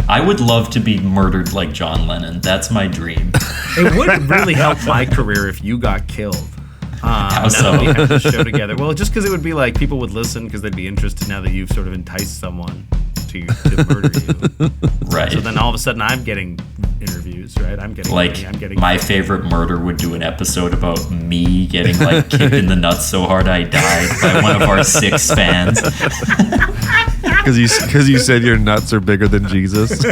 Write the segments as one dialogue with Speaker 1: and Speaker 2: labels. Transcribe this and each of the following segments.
Speaker 1: I would love to be murdered like John Lennon. That's my dream.
Speaker 2: It would really help my career if you got killed.
Speaker 1: How so?
Speaker 2: Now that we have the show together. Well, just because it would be like people would listen because they'd be interested now that you've sort of enticed someone to murder you.
Speaker 1: Right.
Speaker 2: So then all of a sudden I'm getting interviews, right? I'm getting
Speaker 1: my favorite murder would do an episode about me getting like kicked in the nuts so hard I died by one of our 6 fans.
Speaker 3: Because you said your nuts are bigger than Jesus.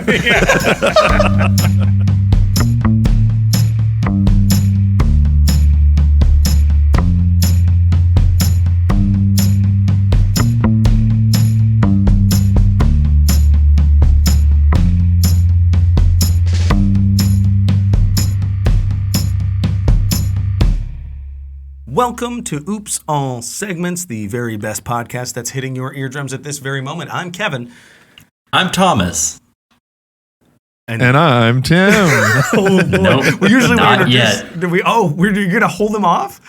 Speaker 2: Welcome to Oops All Segments, the very best podcast that's hitting your eardrums at this very moment. I'm Kevin.
Speaker 1: I'm Thomas.
Speaker 3: And I'm Tim.
Speaker 2: Oh, boy.
Speaker 1: Nope,
Speaker 2: we usually
Speaker 1: not yet.
Speaker 2: We're going to hold them off?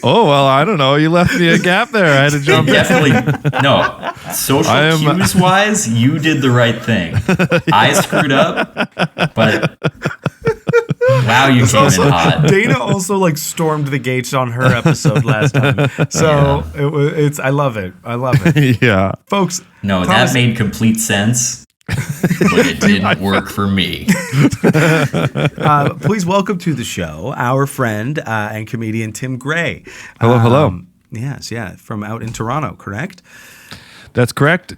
Speaker 3: Oh, well, I don't know. You left me a gap there. I had to jump in.
Speaker 1: Definitely. No. Social cues-wise, you did the right thing. I screwed up, but... Wow, you came in hot.
Speaker 2: Dana also like stormed the gates on her episode last time, so it's. I love it.
Speaker 3: Yeah,
Speaker 2: folks.
Speaker 1: No, that made complete sense, but it didn't work for me.
Speaker 2: Please welcome to the show our friend and comedian Tim Gray.
Speaker 3: Hello.
Speaker 2: Yes, from out in Toronto, correct?
Speaker 3: That's correct.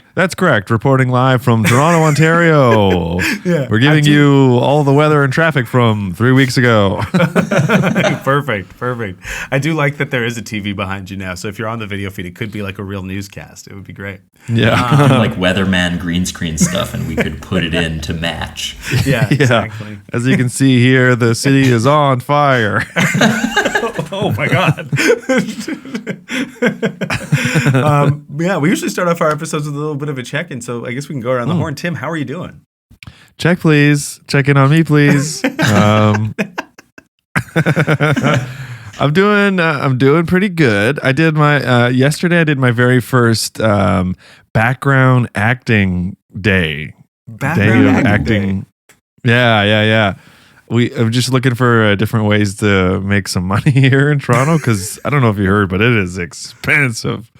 Speaker 3: Reporting live from Toronto, Ontario.
Speaker 2: Yeah,
Speaker 3: we're giving you all the weather and traffic from 3 weeks ago.
Speaker 2: Perfect. I do like that there is a TV behind you now. So if you're on the video feed, it could be like a real newscast. It would be great.
Speaker 3: Yeah,
Speaker 1: like weatherman green screen stuff, and we could put it in to match.
Speaker 2: Yeah, exactly.
Speaker 3: As you can see here, the city is on fire.
Speaker 2: Oh my God. We usually start off our episodes with a little bit of a check-in, so I guess we can go around the horn. Tim, how are you doing?
Speaker 3: Check, please. Check in on me, please. I'm doing pretty good. I did my yesterday. I did my very first background acting day.
Speaker 2: Background acting.
Speaker 3: Yeah. I'm just looking for different ways to make some money here in Toronto because I don't know if you heard, but it is expensive.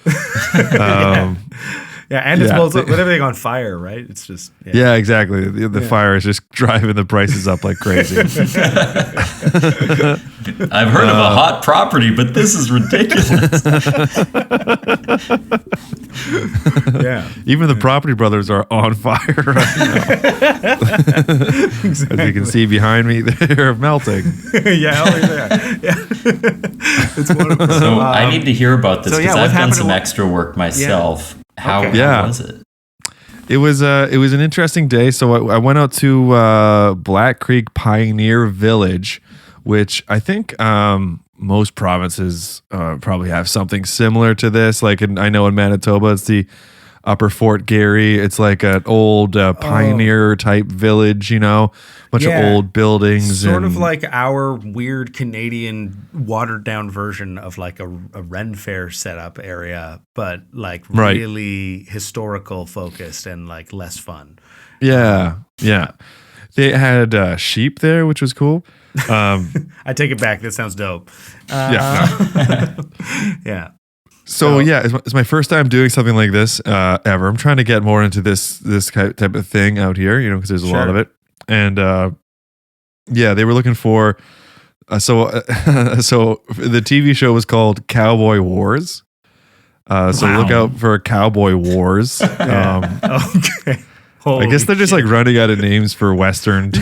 Speaker 2: And it's with everything on fire, right? It's just
Speaker 3: exactly. The fire is just driving the prices up like crazy.
Speaker 1: I've heard of a hot property, but this is ridiculous.
Speaker 3: Even the property brothers are on fire right now.
Speaker 2: Exactly.
Speaker 3: As you can see behind me, they're melting.
Speaker 2: It's wonderful.
Speaker 1: So I need to hear about this because I've done some
Speaker 2: to
Speaker 1: extra work myself. How was it?
Speaker 3: It was an interesting day. So I went out to Black Creek Pioneer Village, which I think most provinces probably have something similar to this. Like I know in Manitoba, it's the Upper Fort Garry. It's like an old pioneer type village, bunch of old buildings.
Speaker 2: Sort of like our weird Canadian watered down version of like a Ren Fair setup area, but like really historical focused and like less fun.
Speaker 3: Yeah. They had sheep there, which was cool.
Speaker 2: I take it back. That sounds dope. Yeah.
Speaker 3: So it's my first time doing something like this ever. I'm trying to get more into this type of thing out here, because there's a lot of it. And they were looking for. So the TV show was called Cowboy Wars. So look out for Cowboy Wars.
Speaker 2: Okay.
Speaker 3: I guess they're just like running out of names for Western.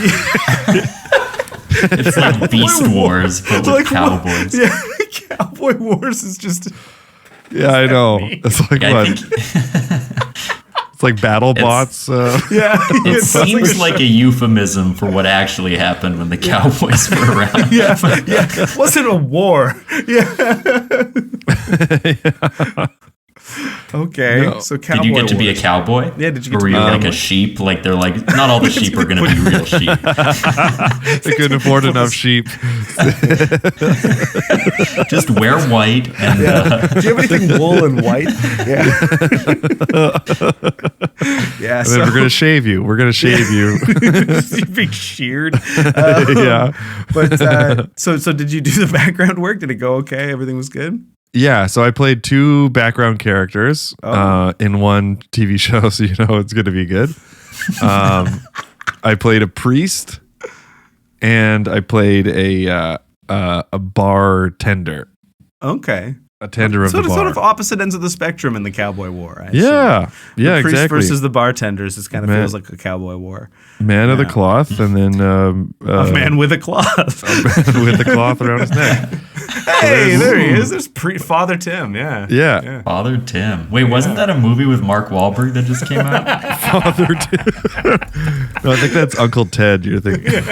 Speaker 1: It's like Beast Wars, but with cowboys.
Speaker 2: Cowboy Wars is just.
Speaker 3: Yeah, I know. It's like what? It's like battle bots.
Speaker 1: It seems like a euphemism for what actually happened when the Cowboys were around.
Speaker 2: Wasn't a war. Okay.
Speaker 3: No.
Speaker 2: So cowboy
Speaker 1: Did you get to be a
Speaker 2: wars.
Speaker 1: cowboy?
Speaker 2: Yeah, did you get
Speaker 1: or
Speaker 2: to
Speaker 1: were
Speaker 2: be
Speaker 1: you
Speaker 2: a
Speaker 1: like
Speaker 2: cowboy?
Speaker 1: a sheep? Like they're like, not all the sheep are going to be real sheep.
Speaker 3: They couldn't afford enough sheep.
Speaker 1: Just wear white and
Speaker 2: Do you have anything wool and white? Yeah. Yeah.
Speaker 3: And then we're gonna shave you. We're gonna shave you.
Speaker 2: You're being sheared.
Speaker 3: Yeah.
Speaker 2: But so did you do the background work? Did it go okay? Everything was good?
Speaker 3: Yeah, so I played 2 background characters in one TV show, so you know it's going to be good. I played a priest, and I played a bartender,
Speaker 2: Okay.
Speaker 3: a tender of the bar.
Speaker 2: Sort of opposite ends of the spectrum in the cowboy war. I
Speaker 3: Yeah,
Speaker 2: assume.
Speaker 3: yeah,
Speaker 2: the priest
Speaker 3: exactly.
Speaker 2: versus the bartenders. This kind of
Speaker 3: Man.
Speaker 2: feels like a cowboy war.
Speaker 3: Man of the cloth, and then
Speaker 2: A man with a cloth.
Speaker 3: with the cloth around his neck.
Speaker 2: Hey, there he is. There's Father Tim. Yeah.
Speaker 3: Yeah.
Speaker 1: Father Tim. Wait, wasn't that a movie with Mark Wahlberg that just came out?
Speaker 3: Father Tim. No, I think that's Uncle Ted. You're thinking?
Speaker 1: Wait,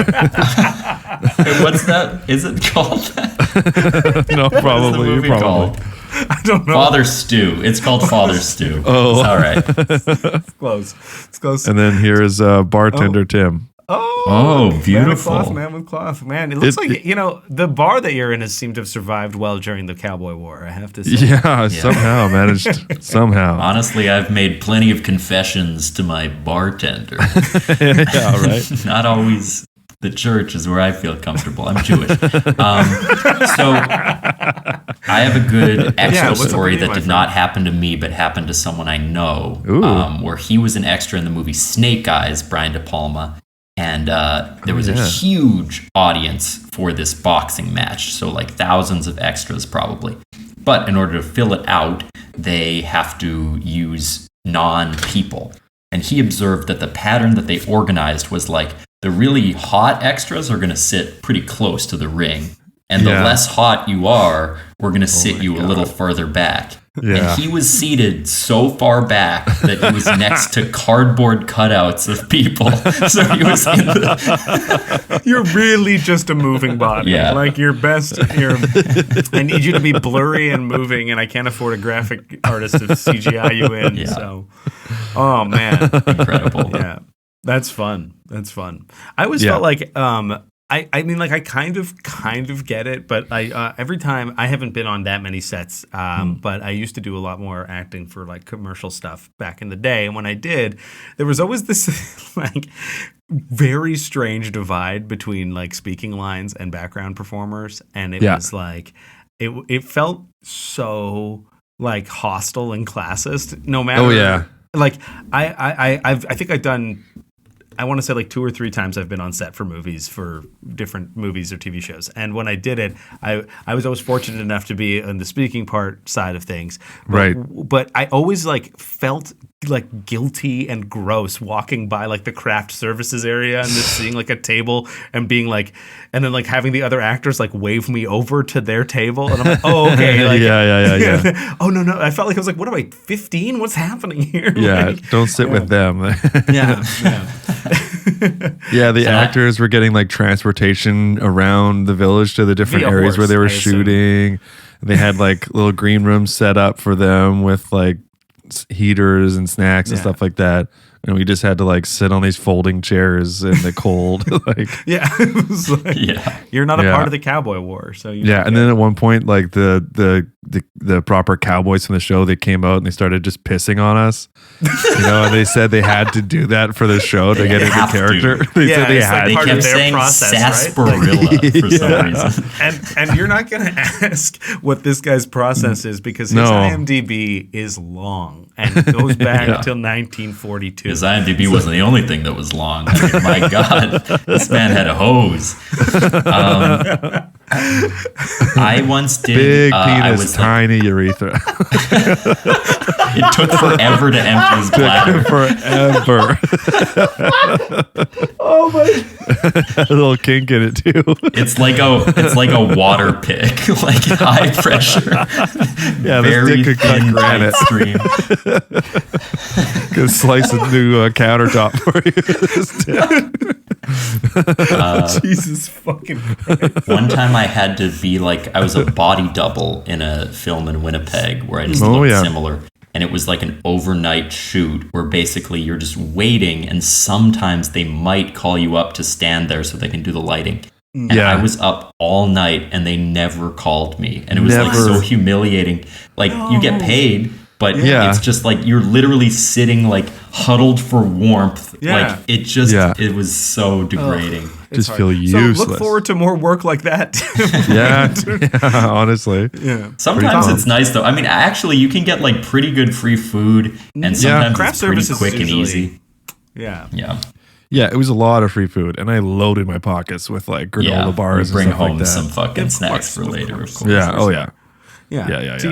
Speaker 1: what's that? Is it called that?
Speaker 3: No,
Speaker 1: What is the
Speaker 3: probably.
Speaker 1: movie
Speaker 3: Probably.
Speaker 1: called?
Speaker 2: I don't know.
Speaker 1: Father Stew. It's called Father Stew.
Speaker 3: Oh.
Speaker 1: It's all right.
Speaker 2: It's close. It's close.
Speaker 3: And then here is bartender Tim.
Speaker 1: Oh, beautiful.
Speaker 2: Man with cloth. Man, it looks like, the bar that you're in has seemed to have survived well during the Cowboy War, I have to say.
Speaker 3: Yeah, somehow managed. Somehow.
Speaker 1: Honestly, I've made plenty of confessions to my bartender.
Speaker 3: Yeah, right.
Speaker 1: Not always the church is where I feel comfortable. I'm Jewish. So I have a good extra
Speaker 2: what's up
Speaker 1: story
Speaker 2: with you,
Speaker 1: that
Speaker 2: my
Speaker 1: did
Speaker 2: friend?
Speaker 1: not happen to me, but happened to someone I know,
Speaker 3: Ooh.
Speaker 1: where he was an extra in the movie Snake Eyes, Brian De Palma. And there was a huge audience for this boxing match. So like thousands of extras probably. But in order to fill it out, they have to use non-people. And he observed that the pattern that they organized was like the really hot extras are going to sit pretty close to the ring. And the less hot you are, we're going to sit you a little further back.
Speaker 3: Yeah.
Speaker 1: And he was seated so far back that he was next to cardboard cutouts of people. So he was in the...
Speaker 2: You're really just a moving body.
Speaker 1: Yeah.
Speaker 2: Like your best. I need you to be blurry and moving, and I can't afford a graphic artist to CGI you in.
Speaker 1: Yeah.
Speaker 2: So, oh man,
Speaker 1: Incredible.
Speaker 2: yeah, that's fun. That's fun. I always felt like I mean, like I kind of get it, but I every time I haven't been on that many sets, but I used to do a lot more acting for like commercial stuff back in the day, and when I did, there was always this like very strange divide between like speaking lines and background performers, and it was like it felt so like hostile and classist. No matter, like I think I've done. I want to say like 2 or 3 times I've been on set for movies, for different movies or TV shows. And when I did it, I was always fortunate enough to be on the speaking part side of things. But I always like felt like guilty and gross walking by like the craft services area and just seeing like a table and being like, and then like having the other actors like wave me over to their table. And I'm like, oh, okay. Like,
Speaker 3: yeah.
Speaker 2: Oh, no. I felt like I was like, what am I, 15? What's happening here?
Speaker 3: Yeah,
Speaker 2: Like,
Speaker 3: don't sit with them.
Speaker 2: yeah.
Speaker 3: Yeah, the actors were getting like transportation around the village to the different
Speaker 2: Via
Speaker 3: areas where
Speaker 2: horse,
Speaker 3: they were
Speaker 2: I assume.
Speaker 3: shooting. They had like little green rooms set up for them with like heaters and snacks and stuff like that. And we just had to like sit on these folding chairs in the cold. Like,
Speaker 2: it was like, you're not a part of the Cowboy War, so you
Speaker 3: and then at one point, like the proper cowboys from the show, they came out and they started just pissing on us. And they said they had to do that for the show to get into character. They said they had.
Speaker 1: They
Speaker 2: part
Speaker 1: kept
Speaker 2: of their
Speaker 1: saying
Speaker 2: process,
Speaker 1: sarsaparilla for some reason.
Speaker 2: And you're not gonna ask what this guy's process is because his IMDb is long and goes back until 1942.
Speaker 1: His IMDb wasn't the only thing that was long. I mean, my God, this man had a hose. I once did.
Speaker 3: Big
Speaker 1: I
Speaker 3: penis,
Speaker 1: was
Speaker 3: tiny urethra.
Speaker 1: It took forever to empty his bladder.
Speaker 3: Forever.
Speaker 2: Oh my!
Speaker 3: A little kink in it too.
Speaker 1: It's like a water pick, like high pressure.
Speaker 3: Yeah,
Speaker 1: very
Speaker 3: this dick could cut
Speaker 1: thin
Speaker 3: granite.
Speaker 1: stream.
Speaker 3: Could slice a new countertop for you.
Speaker 2: Jesus fucking Christ.
Speaker 1: One time I had to be like, I was a body double in a film in Winnipeg where I just looked similar. and it was like an overnight shoot where basically you're just waiting, and sometimes they might call you up to stand there so they can do the lighting. And I was up all night and they never called me. And it was like so humiliating. Like you get paid, but it's just like you're literally sitting like huddled for warmth. Like it was so degrading.
Speaker 3: Just feel useless.
Speaker 2: So look forward to more work like that.
Speaker 3: Honestly.
Speaker 1: Yeah. Sometimes it's nice though. I mean, actually you can get like pretty good free food, and sometimes it's pretty quick and easy.
Speaker 2: Yeah.
Speaker 3: Yeah, it was a lot of free food, and I loaded my pockets with like granola bars.
Speaker 1: Bring
Speaker 3: and stuff
Speaker 1: home
Speaker 3: like that.
Speaker 1: some fucking snacks for later, of course.
Speaker 3: Yeah. Oh
Speaker 2: yeah.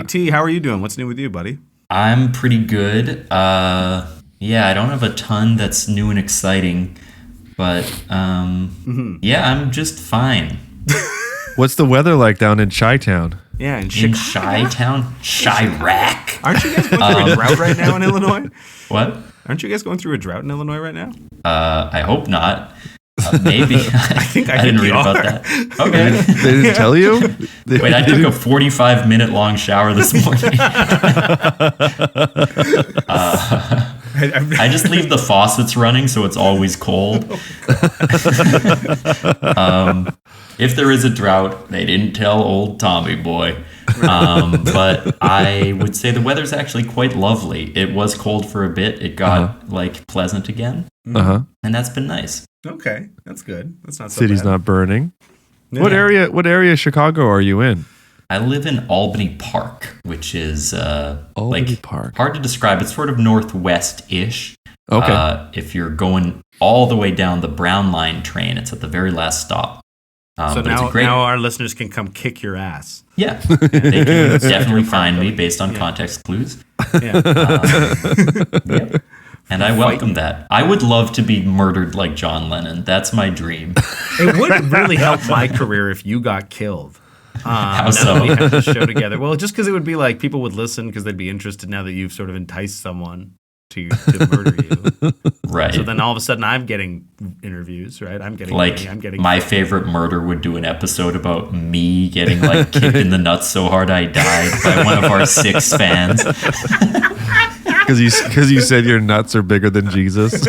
Speaker 2: T, how are you doing? What's new with you, buddy?
Speaker 1: I'm pretty good. I don't have a ton that's new and exciting, but I'm just fine.
Speaker 3: What's the weather like down in Chi-Town?
Speaker 2: Yeah, in
Speaker 1: Chi-Town, Chirac.
Speaker 2: Aren't you guys going through a drought right now in Illinois?
Speaker 1: What?
Speaker 2: Aren't you guys going through a drought in Illinois right now?
Speaker 1: I hope not. Maybe.
Speaker 2: I didn't
Speaker 1: read about that. Okay.
Speaker 3: They didn't tell you?
Speaker 1: Wait, I took a 45-minute long shower this morning. I just leave the faucets running, so it's always cold. If there is a drought, they didn't tell old Tommy boy. But I would say the weather's actually quite lovely. It was cold for a bit. It got like pleasant again. And that's been nice.
Speaker 2: Okay, that's good. That's not so
Speaker 3: City's
Speaker 2: bad.
Speaker 3: not burning. Yeah. What area of Chicago are you in?
Speaker 1: I live in Albany Park, which is
Speaker 3: Park.
Speaker 1: Hard to describe. It's sort of northwest-ish.
Speaker 3: Okay.
Speaker 1: If you're going all the way down the Brown Line train, it's at the very last stop.
Speaker 2: So now our listeners can come kick your ass.
Speaker 1: Yeah, they can definitely find me based on context clues. And I welcome that. I would love to be murdered like John Lennon. That's my dream.
Speaker 2: It would really help my career if you got killed.
Speaker 1: How so?
Speaker 2: We have this show together. Well, just because it would be like people would listen because they'd be interested now that you've sort of enticed someone to murder you.
Speaker 1: Right.
Speaker 2: So then all of a sudden I'm getting interviews, right? I'm getting
Speaker 1: my favorite murder would do an episode about me getting like kicked in the nuts so hard I died by one of our 6 fans.
Speaker 3: Because you said your nuts are bigger than Jesus.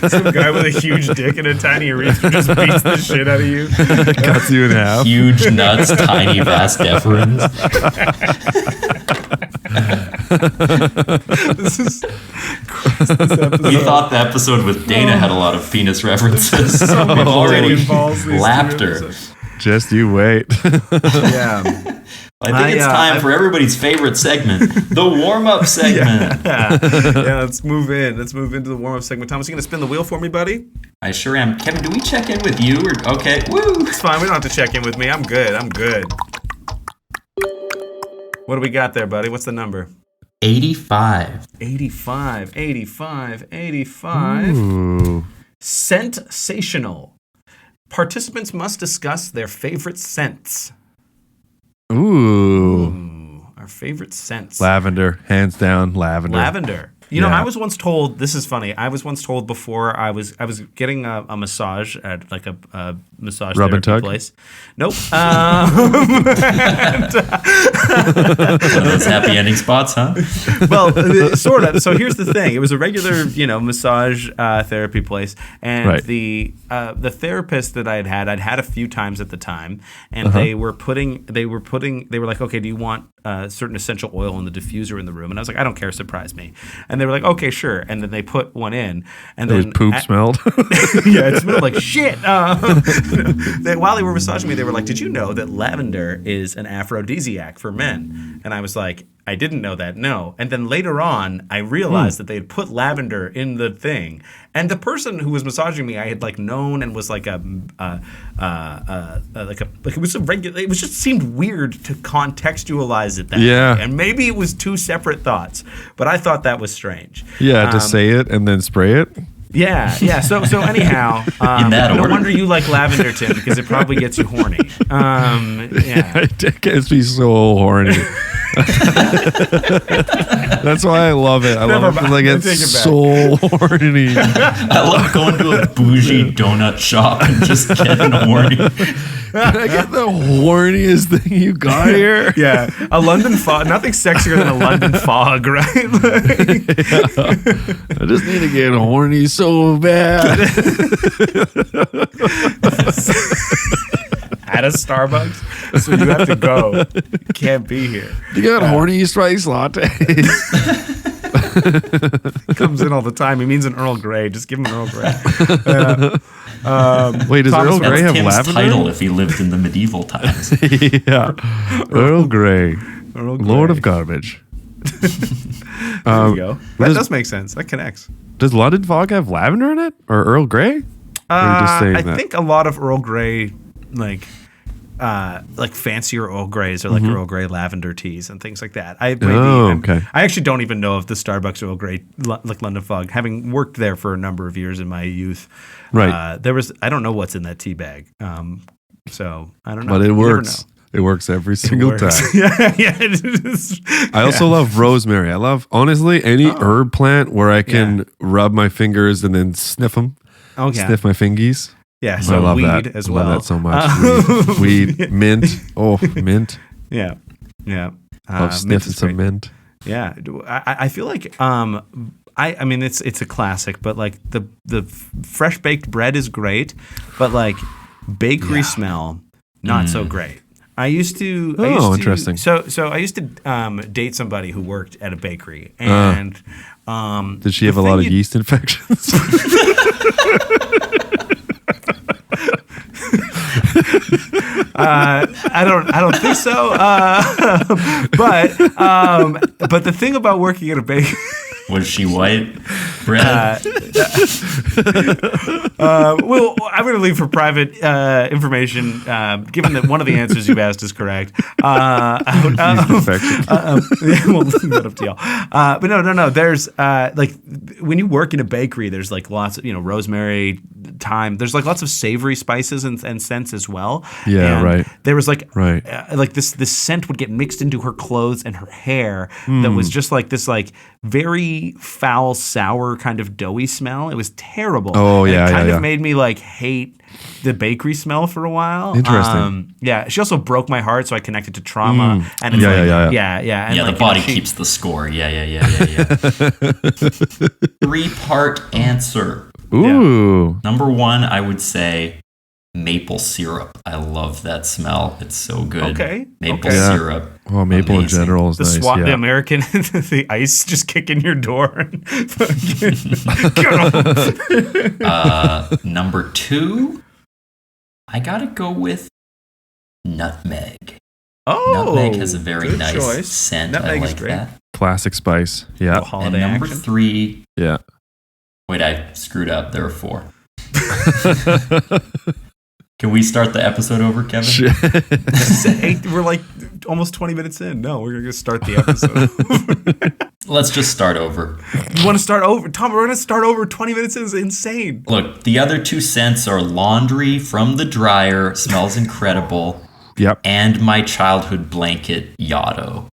Speaker 2: Some guy with a huge dick and a tiny urethra just beats the shit out of you.
Speaker 3: Cuts you in half.
Speaker 1: Huge nuts, tiny vas deferens. We thought the episode with Dana had a lot of penis references. So we've already lapped her.
Speaker 3: Just you wait.
Speaker 2: Yeah.
Speaker 1: I think it's time for everybody's favorite segment, the warm-up segment.
Speaker 2: Yeah, let's move in. Let's move into the warm-up segment. Thomas, you going to spin the wheel for me, buddy?
Speaker 1: I sure am. Kevin, do we check in with you? Okay, woo!
Speaker 2: It's fine. We don't have to check in with me. I'm good. What do we got there, buddy? What's the number?
Speaker 1: 85.
Speaker 2: 85.
Speaker 3: Ooh.
Speaker 2: Scentational. Participants must discuss their favorite scents.
Speaker 3: Ooh.
Speaker 2: Our favorite scents.
Speaker 3: Lavender. Hands down, lavender.
Speaker 2: Lavender. You know, I was once told, this is funny, I was once told before I was getting a massage at like a massage
Speaker 3: Rub and
Speaker 2: therapy
Speaker 3: tug?
Speaker 2: place. Nope.
Speaker 1: One of those happy ending spots, huh?
Speaker 2: Well, sort of. So here's the thing. It was a regular, massage therapy place. And the therapist that I'd had a few times at the time. And they were like, okay, do you want certain essential oil in the diffuser in the room? And I was like, I don't care, surprise me. And they were like, okay, sure. And then they put one in. And then
Speaker 3: poop smelled.
Speaker 2: Yeah, it smelled like shit. While they were massaging me, they were like, did you know that lavender is an aphrodisiac for men? And I was like, I didn't know that, no. And then later on, I realized that they had put lavender in the thing. And the person who was massaging me, I had like known and was like it was a regular. It was just seemed weird to contextualize it that way. And maybe it was 2 separate thoughts, but I thought that was strange.
Speaker 3: Yeah, to say it and then spray it.
Speaker 2: Yeah. So anyhow, no wonder you like lavender, Tim, because it probably gets you horny. Yeah,
Speaker 3: It gets me so horny. That's why I love it. I love it because I get so horny.
Speaker 1: I love going to a bougie donut shop and just getting horny.
Speaker 3: Can I get the horniest thing you got here?
Speaker 2: Yeah, a London fog. Nothing sexier than a London fog, right?
Speaker 3: I just need to get horny so bad.
Speaker 2: At a Starbucks, so you have to go. You can't be here.
Speaker 3: You got horny spice latte.
Speaker 2: Comes in all the time. He means an Earl Grey. Just give him an Earl Grey.
Speaker 3: Wait, does Earl Grey have
Speaker 1: Tim's
Speaker 3: lavender?
Speaker 1: title if he lived in the medieval times.
Speaker 3: Yeah, Earl Grey, Lord of Garbage.
Speaker 2: There you go. That does make sense. That connects.
Speaker 3: Does London Fog have lavender in it or Earl Grey?
Speaker 2: I think a lot of Earl Grey, like fancier Earl Greys or like Earl Grey lavender teas and things like that.
Speaker 3: Okay.
Speaker 2: I actually don't even know if the Starbucks Earl Grey, like London Fog, having worked there for a number of years in my youth.
Speaker 3: Right.
Speaker 2: I don't know what's in that tea bag. So I don't know.
Speaker 3: But it
Speaker 2: You never
Speaker 3: works.
Speaker 2: know.
Speaker 3: It works every single time.
Speaker 2: yeah.
Speaker 3: I also love rosemary. I love, honestly, any herb plant where I can rub my fingers and then sniff them.
Speaker 2: Okay.
Speaker 3: Sniff my fingies.
Speaker 2: Yeah, so
Speaker 3: I love
Speaker 2: weed
Speaker 3: that.
Speaker 2: as
Speaker 3: I
Speaker 2: well.
Speaker 3: love that so much. Weed, mint. Oh, mint.
Speaker 2: Yeah.
Speaker 3: Love sniffing some mint.
Speaker 2: Yeah, I feel like I mean it's a classic, but like the fresh baked bread is great, but like bakery smell not so great. I used to.
Speaker 3: Interesting.
Speaker 2: So I used to date somebody who worked at a bakery, and
Speaker 3: did she have a lot of yeast infections?
Speaker 2: I don't think so. But the thing about working at a bakery.
Speaker 1: Was she white bread?
Speaker 2: Well, I'm going to leave for private information, given that one of the answers you've asked is correct. We'll leave that up to y'all. But no. There's like when you work in a bakery, there's like lots of rosemary, thyme. There's like lots of savory spices and scents as well.
Speaker 3: Yeah,
Speaker 2: and
Speaker 3: right.
Speaker 2: There was like
Speaker 3: right.
Speaker 2: This scent would get mixed into her clothes and her hair that was just like this like very foul, sour kind of doughy smell. It was terrible.
Speaker 3: Oh,
Speaker 2: and
Speaker 3: yeah,
Speaker 2: it kind
Speaker 3: yeah.
Speaker 2: of made me like hate the bakery smell for a while.
Speaker 3: Interesting.
Speaker 2: Yeah, she also broke my heart, so I connected to trauma. And it's
Speaker 3: Yeah.
Speaker 2: And
Speaker 1: yeah,
Speaker 2: like,
Speaker 1: the body keeps the score. Yeah. 3-part answer.
Speaker 3: Ooh.
Speaker 1: Number 1, I would say maple syrup. I love that smell. It's so good.
Speaker 2: Okay.
Speaker 1: Maple
Speaker 3: Yeah.
Speaker 1: syrup.
Speaker 3: Oh, maple
Speaker 1: Amazing.
Speaker 3: in general is nice.
Speaker 2: the American, the ice just kicking your door. And
Speaker 1: Number 2, I gotta go with nutmeg.
Speaker 2: Oh,
Speaker 1: Nutmeg has a very
Speaker 2: good
Speaker 1: nice
Speaker 2: choice.
Speaker 1: scent.
Speaker 2: Nutmeg
Speaker 1: I
Speaker 2: is
Speaker 1: like
Speaker 2: great.
Speaker 1: that.
Speaker 3: Classic spice. Yeah.
Speaker 2: Little holiday
Speaker 1: And number
Speaker 2: action.
Speaker 1: 3,
Speaker 3: Yeah.
Speaker 1: wait, I screwed up. There are 4. Can we start the episode over, Kevin?
Speaker 2: We're like almost 20 minutes in. No, we're going to start the episode.
Speaker 1: Let's just start over.
Speaker 2: You want to start over? Tom, we're going to start over 20 minutes is insane.
Speaker 1: Look, the other 2 scents are laundry from the dryer, smells incredible,
Speaker 3: Yep.
Speaker 1: and my childhood blanket, Yotto.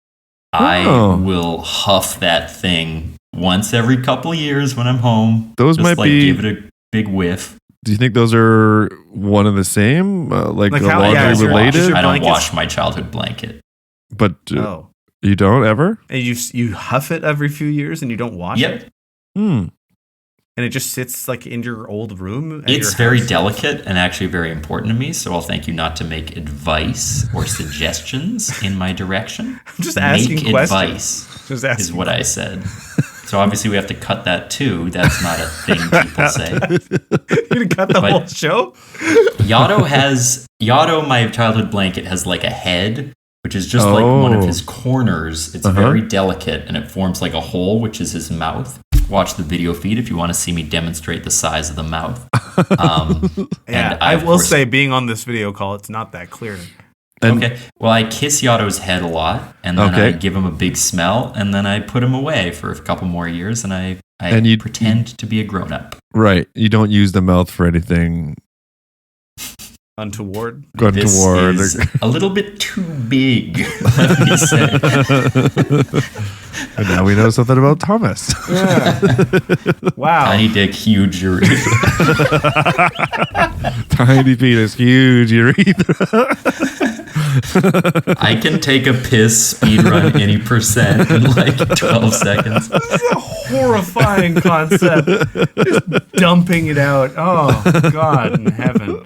Speaker 1: I will huff that thing once every couple of years when I'm home.
Speaker 3: Those
Speaker 1: just
Speaker 3: might
Speaker 1: like
Speaker 3: be-
Speaker 1: give it a big whiff.
Speaker 3: Do you think those are one and the same? Like
Speaker 2: how-
Speaker 3: laundry
Speaker 2: yeah, is your-
Speaker 3: related?
Speaker 2: is your
Speaker 1: I don't
Speaker 2: blankets-
Speaker 1: wash my childhood blanket.
Speaker 3: But
Speaker 2: Oh.
Speaker 3: you don't ever?
Speaker 2: And you huff it every few years and you don't wash it?
Speaker 3: Hmm.
Speaker 2: And it just sits like in your old room? At
Speaker 1: It's
Speaker 2: your
Speaker 1: very
Speaker 2: house?
Speaker 1: delicate and actually very important to me, so I'll thank you not to make advice or suggestions in my direction.
Speaker 2: I'm just asking
Speaker 1: Make
Speaker 2: questions.
Speaker 1: advice
Speaker 2: Just asking
Speaker 1: is what I said. So obviously we have to cut that too. That's not a thing people say.
Speaker 2: You're going to cut the whole show?
Speaker 1: Yotto, my childhood blanket, has like a head, which is just like one of his corners. It's very delicate and it forms like a hole, which is his mouth. Watch the video feed if you want to see me demonstrate the size of the mouth.
Speaker 2: Yeah, I will say, being on this video call, it's not that clear.
Speaker 1: Okay. Well, I kiss Yotto's head a lot, and then I give him a big smell, and then I put him away for a couple more years, and I pretend to be a grown-up.
Speaker 3: Right. You don't use the mouth for anything
Speaker 2: Untoward.
Speaker 1: This is a little bit too big, let me say.
Speaker 3: And now we know something about Thomas.
Speaker 2: Yeah. Wow.
Speaker 1: Tiny dick, huge urethra.
Speaker 3: Tiny penis, huge urethra.
Speaker 1: I can take a piss speed run any percent in like 12 seconds.
Speaker 2: This is a horrifying concept. Just dumping it out. Oh, God in heaven.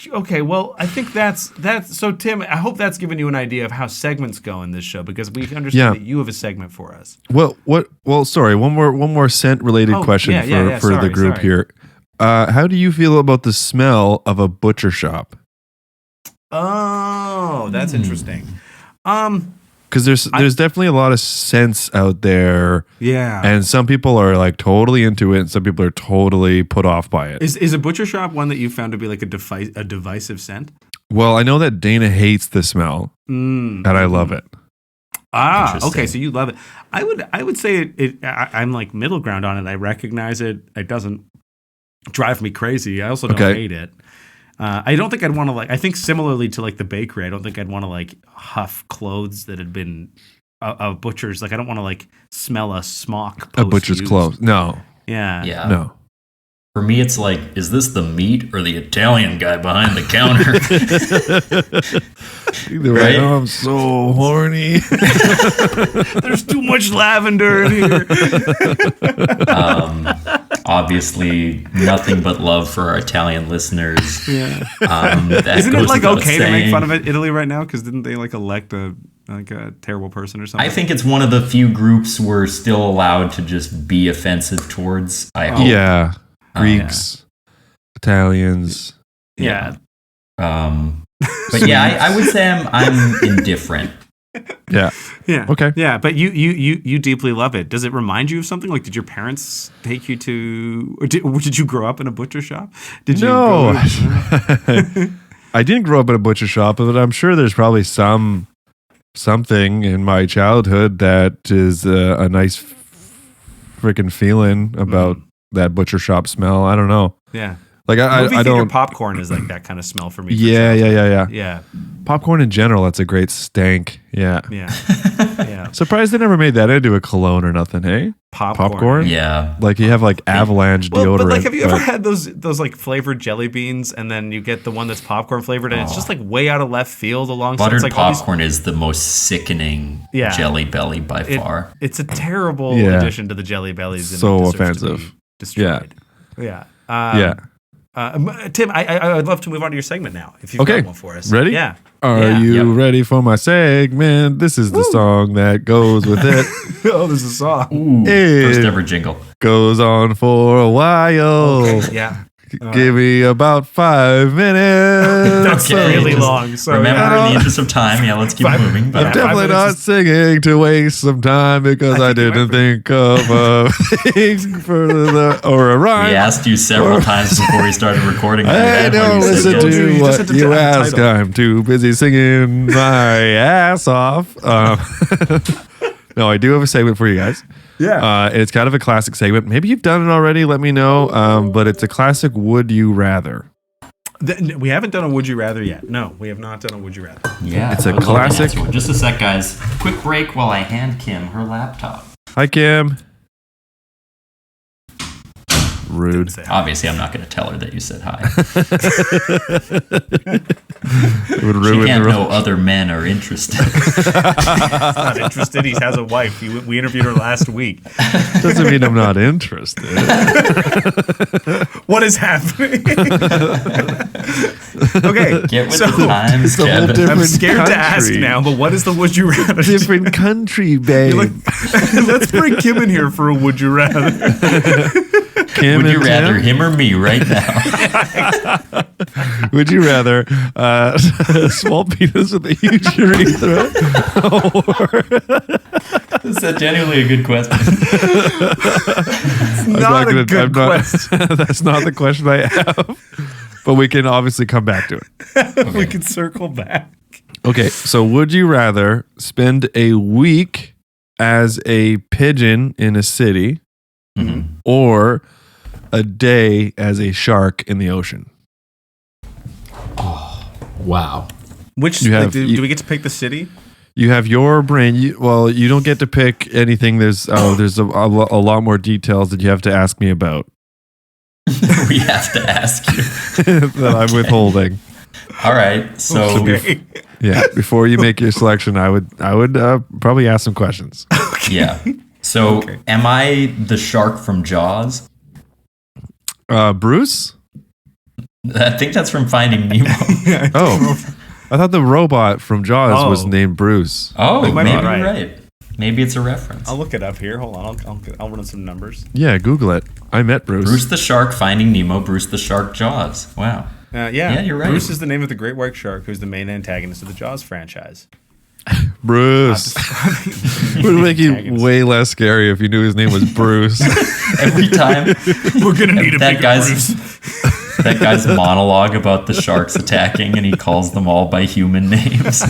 Speaker 2: Okay, well, I think that's so. Tim, I hope that's given you an idea of how segments go in this show, because we understand that you have a segment for us.
Speaker 3: Well, sorry, one more scent related question for the group here. How do you feel about the smell of a butcher shop?
Speaker 2: Oh, that's interesting.
Speaker 3: Because there's definitely a lot of scents out there.
Speaker 2: Yeah.
Speaker 3: And some people are like totally into it, and some people are totally put off by it.
Speaker 2: Is a butcher shop one that you found to be like a divisive scent?
Speaker 3: Well, I know that Dana hates the smell, and I love it.
Speaker 2: Ah, okay, so you love it. I would say I'm like middle ground on it. I recognize it. It doesn't drive me crazy. I also don't hate it. I don't think I'd want to I think similarly to like the bakery, I don't think I'd want to like huff clothes that had been a butcher's. Like I don't want to like smell a smock.
Speaker 3: A butcher's clothes. No.
Speaker 2: Yeah.
Speaker 3: No.
Speaker 1: For me, it's like, is this the meat or the Italian guy behind the counter?
Speaker 3: Either way, I'm so horny.
Speaker 2: There's too much lavender in here.
Speaker 1: Obviously, nothing but love for our Italian listeners.
Speaker 2: Yeah.
Speaker 1: Isn't
Speaker 2: it like okay to make fun of Italy right now? Because didn't they like elect a terrible person or something?
Speaker 1: I think it's one of the few groups we're still allowed to just be offensive towards. I hope.
Speaker 3: Yeah. Greeks, Italians.
Speaker 1: Yeah. But yeah, I would say I'm indifferent.
Speaker 3: Yeah.
Speaker 2: Yeah.
Speaker 3: Okay.
Speaker 2: Yeah, but you deeply love it. Does it remind you of something? Like, did your parents take you to? Or did you grow up in a butcher shop?
Speaker 3: No. I didn't grow up in a butcher shop, but I'm sure there's probably something in my childhood that is a nice freaking feeling about that butcher shop smell. I don't know.
Speaker 2: Yeah.
Speaker 3: Like I don't.
Speaker 2: Popcorn is like that kind of smell for me.
Speaker 3: Yeah. Popcorn in general, that's a great stank. Yeah. Surprised they never made that into a cologne or nothing. Hey, popcorn.
Speaker 1: Yeah.
Speaker 3: Like you have like Avalanche deodorant.
Speaker 2: But like, have you ever had those like flavored jelly beans, and then you get the one that's popcorn flavored, and it's just like way out of left field alongside.
Speaker 1: Buttered
Speaker 2: like
Speaker 1: popcorn is the most sickening Jelly Belly by far.
Speaker 2: It's a terrible addition to the Jelly Bellies. And
Speaker 3: so offensive.
Speaker 2: Destroyed. Yeah. Tim, I'd love to move on to your segment now, if you've got one for us.
Speaker 3: Ready?
Speaker 2: Yeah.
Speaker 3: Are you ready for my segment? This is the song that goes with it.
Speaker 2: Oh, there's a song.
Speaker 1: Ooh, first ever jingle.
Speaker 3: Goes on for a while.
Speaker 2: Okay, yeah.
Speaker 3: Give me about 5 minutes.
Speaker 2: That's really long. So
Speaker 1: remember, in the interest of time, let's keep moving. But
Speaker 3: I'm definitely not singing to waste some time because I didn't think of a thing or a rhyme.
Speaker 1: We asked you several times before we started recording.
Speaker 3: I don't listen to what you ask. I'm too busy singing my ass off. No, I do have a segment for you guys.
Speaker 2: Yeah.
Speaker 3: It's kind of a classic segment. Maybe you've done it already. Let me know. But it's a classic Would You Rather.
Speaker 2: We haven't done a Would You Rather yet. No, we have not done a Would You Rather.
Speaker 1: Yeah.
Speaker 3: It's a classic.
Speaker 1: Just a sec, guys. Quick break while I hand Kim her laptop.
Speaker 3: Hi, Kim. Rude.
Speaker 1: Obviously, I'm not going to tell her that you said hi.
Speaker 3: It would ruin
Speaker 1: she can't know other men are interested.
Speaker 2: He's not interested. He has a wife. We interviewed her last week.
Speaker 3: Doesn't mean I'm not interested.
Speaker 2: What is happening? Okay.
Speaker 1: Get with the times, Kevin.
Speaker 2: I'm scared to ask now, but what is the Would You Rather?
Speaker 3: Different country, babe.
Speaker 2: Let's bring Kim in here for a Would You Rather.
Speaker 3: Kim
Speaker 1: would you rather him or me right now?
Speaker 3: Would you rather small penis with a huge urethra?
Speaker 1: That's genuinely a good question.
Speaker 2: It's not a good question.
Speaker 3: That's not the question I have. But we can obviously come back to it.
Speaker 2: Okay. We can circle back.
Speaker 3: Okay, so would you rather spend a week as a pigeon in a city or a day as a shark in the ocean?
Speaker 1: Wow.
Speaker 2: Which do we get to pick the city?
Speaker 3: You have your brain. You don't get to pick anything. There's a lot more details that you have to ask me about.
Speaker 1: We have to ask you.
Speaker 3: That I'm withholding.
Speaker 1: All right. So
Speaker 3: before you make your selection, I would probably ask some questions.
Speaker 1: Okay. Yeah. So am I the shark from Jaws?
Speaker 3: Bruce?
Speaker 1: I think that's from Finding Nemo.
Speaker 3: I thought the robot from Jaws was named Bruce.
Speaker 1: Oh, maybe you're right. Maybe it's a reference.
Speaker 2: I'll look it up here. Hold on. I'll run some numbers.
Speaker 3: Yeah, Google it. I met Bruce.
Speaker 1: Bruce the shark, Finding Nemo. Bruce the shark, Jaws. Wow.
Speaker 2: Yeah,
Speaker 1: you're right.
Speaker 2: Bruce is the name of the great white shark, who's the main antagonist of the Jaws franchise.
Speaker 3: Bruce. Would make you way less scary if you knew his name was Bruce.
Speaker 1: Every time
Speaker 2: we're gonna need a bigger Bruce.
Speaker 1: That guy's monologue about the sharks attacking, and he calls them all by human names.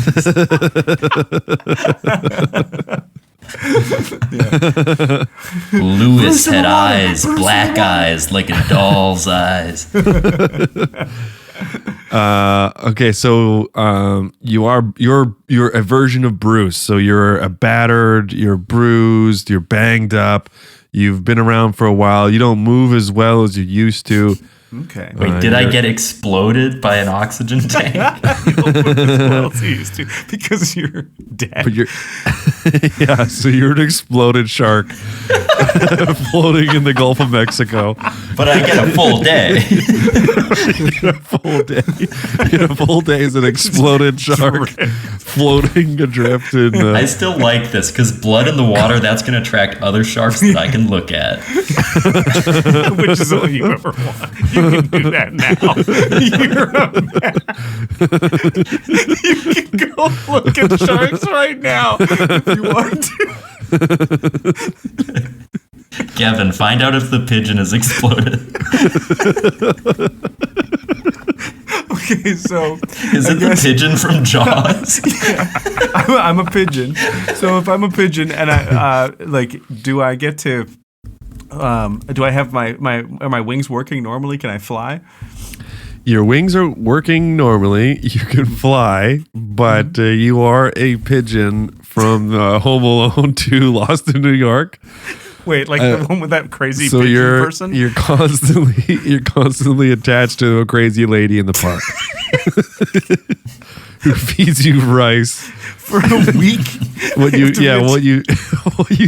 Speaker 1: Lewis had eyes, black eyes, like a doll's eyes.
Speaker 3: Okay, so you're a version of Bruce. So you're a battered, you're bruised, you're banged up. You've been around for a while. You don't move as well as you used to.
Speaker 2: Okay.
Speaker 1: Wait, did I get exploded by an oxygen tank?
Speaker 2: You don't move as well as you used to because you're dead.
Speaker 3: But so you're an exploded shark floating in the Gulf of Mexico.
Speaker 1: But I get a full day.
Speaker 3: You get a full day as an exploded shark floating adrift in
Speaker 1: I still like this because blood in the water, that's going to attract other sharks that I can look at.
Speaker 2: Which is all you ever want. You can do that now. You can go look at sharks right now if you want to.
Speaker 1: Kevin, find out if the pigeon is exploded.
Speaker 2: Okay, so
Speaker 1: is it the pigeon from Jaws?
Speaker 2: Yeah, I'm a pigeon. So if I'm a pigeon and I do I get to? Do I have are my wings working normally? Can I fly?
Speaker 3: Your wings are working normally. You can fly, but you are a pigeon from Home Alone 2 Lost in New York.
Speaker 2: Wait, like the one with that crazy pigeon person?
Speaker 3: You're constantly attached to a crazy lady in the park who feeds you rice
Speaker 2: for a week.
Speaker 3: What you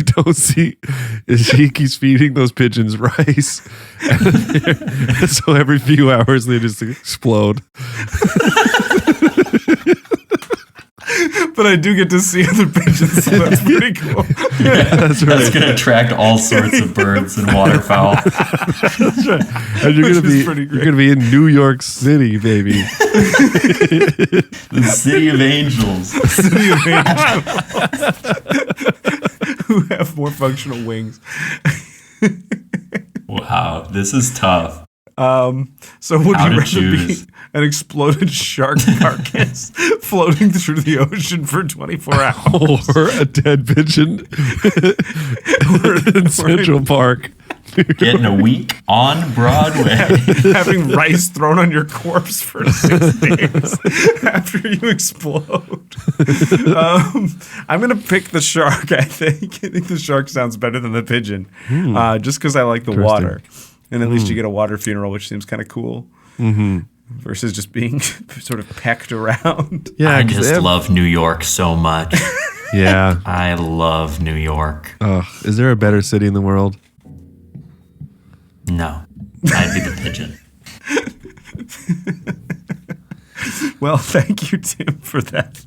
Speaker 3: don't see is she keeps feeding those pigeons rice, and so every few hours they just explode.
Speaker 2: But I do get to see other pigeons, so that's pretty cool.
Speaker 1: Yeah, that's going to attract all sorts of birds and waterfowl.
Speaker 3: That's right. And you're going to be in New York City, baby.
Speaker 1: The city of angels.
Speaker 2: City of angels. Who have more functional wings.
Speaker 1: Wow, this is tough.
Speaker 2: So would you rather be an exploded shark carcass floating through the ocean for 24 hours?
Speaker 3: Or a dead pigeon in Central Park?
Speaker 1: Getting a week on Broadway.
Speaker 2: Having rice thrown on your corpse for 6 days after you explode. I'm going to pick the shark, I think. I think the shark sounds better than the pigeon. Just because I like the water. And at least you get a water funeral, which seems kind of cool. Mm-hmm. Versus just being sort of pecked around.
Speaker 1: Yeah, I just love New York so much.
Speaker 3: Yeah.
Speaker 1: I love New York.
Speaker 3: Is there a better city in the world?
Speaker 1: No. I'd be the pigeon.
Speaker 2: Well, thank you, Tim, for that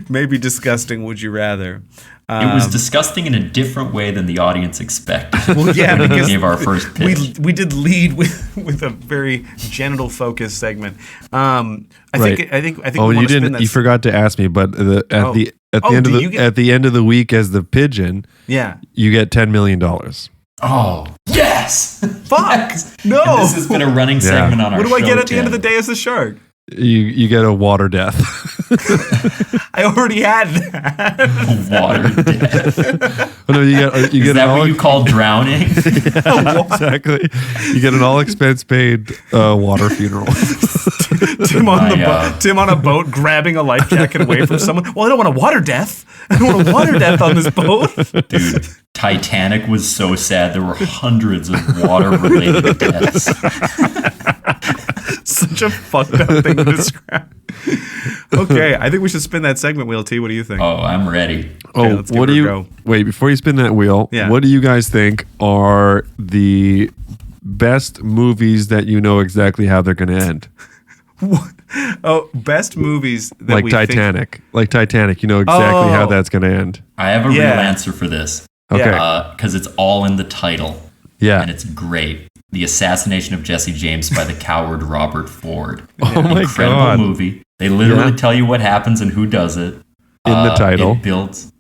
Speaker 2: maybe disgusting would you rather.
Speaker 1: It was disgusting in a different way than the audience expected.
Speaker 2: Well, yeah, because
Speaker 1: we gave our first pitch.
Speaker 2: We did lead with a very genital focused segment. I think.
Speaker 3: Oh, you didn't. You forgot to ask me, but at the end of the week as the pigeon, you get $10 million.
Speaker 1: Oh, yes!
Speaker 2: Fuck!
Speaker 1: Yes.
Speaker 2: No!
Speaker 1: And this has been a running segment on our show.
Speaker 2: What do I get at the end of the day as the shark?
Speaker 3: You get a water death.
Speaker 2: I already had that.
Speaker 1: Water death.
Speaker 3: Oh, no, you
Speaker 1: Is
Speaker 3: get
Speaker 1: that what you call drowning?
Speaker 3: exactly. You get an all expense paid water funeral.
Speaker 2: Tim on a boat grabbing a life jacket away from someone. Well, I don't want a water death. I don't want a water death on this boat.
Speaker 1: Dude, Titanic was so sad. There were hundreds of water-related deaths.
Speaker 2: Such a fucked up thing to describe. Okay, I think we should spin that segment wheel, T. What do you think?
Speaker 1: Oh, I'm ready.
Speaker 2: Okay, let's give
Speaker 3: what
Speaker 2: it
Speaker 3: do
Speaker 2: a
Speaker 3: you
Speaker 2: go.
Speaker 3: wait before you spin that wheel?
Speaker 2: Yeah.
Speaker 3: What do you guys think are the best movies that you know exactly how they're going to end?
Speaker 2: What? Oh, best movies that
Speaker 3: Like
Speaker 2: we
Speaker 3: Titanic.
Speaker 2: think.
Speaker 3: Like Titanic. You know exactly how that's going to end.
Speaker 1: I have a real
Speaker 2: Yeah.
Speaker 1: answer for this.
Speaker 3: Okay.
Speaker 1: Because it's all in the title.
Speaker 3: Yeah.
Speaker 1: And it's great. The Assassination of Jesse James by the coward Robert Ford.
Speaker 3: Oh my
Speaker 1: Incredible
Speaker 3: God.
Speaker 1: movie. They literally tell you what happens and who does it.
Speaker 3: In the title.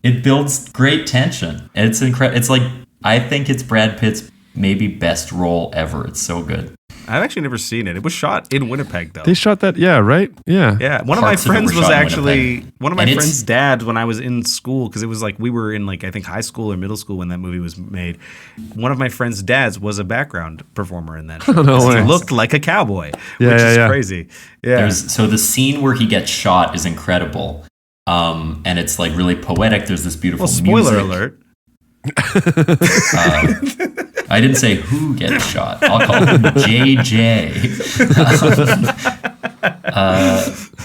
Speaker 1: It builds great tension. It's incredible. It's like, I think it's Brad Pitt's maybe best role ever. It's so good.
Speaker 2: I've actually never seen it. It was shot in Winnipeg, though.
Speaker 3: They shot that. Yeah, right? Yeah.
Speaker 2: Yeah, one of my
Speaker 1: Parts of it
Speaker 2: friends
Speaker 1: were
Speaker 2: was
Speaker 1: shot in
Speaker 2: actually
Speaker 1: Winnipeg.
Speaker 2: one of my
Speaker 1: And it's-
Speaker 2: friend's dad when I was in school, because it was like we were in like I think high school or middle school when that movie was made. One of my friend's dads was a background performer in that show.
Speaker 3: no
Speaker 2: 'Cause
Speaker 3: way.
Speaker 2: He looked like a cowboy,
Speaker 3: Yeah,
Speaker 2: which
Speaker 3: yeah,
Speaker 2: is
Speaker 3: yeah.
Speaker 2: crazy. Yeah,
Speaker 1: So the scene where he gets shot is incredible. And it's like really poetic. There's this beautiful
Speaker 2: well, spoiler
Speaker 1: music.
Speaker 2: alert.
Speaker 1: I didn't say who gets shot. I'll call him JJ.